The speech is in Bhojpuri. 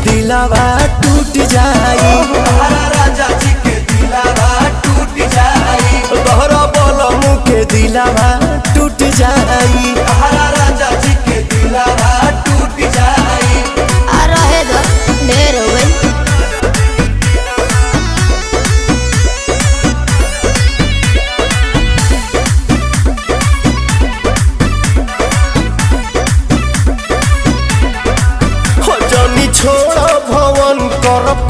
दिलावा टूट जाई। राजा जी के दिलावा टूट जाई। तोहरा बलमू के दिलावा टूट जाई। राजा जी के दिलावा टूट जाई। रहे दो ढेर हो गई। जनी छोड़ भवन करब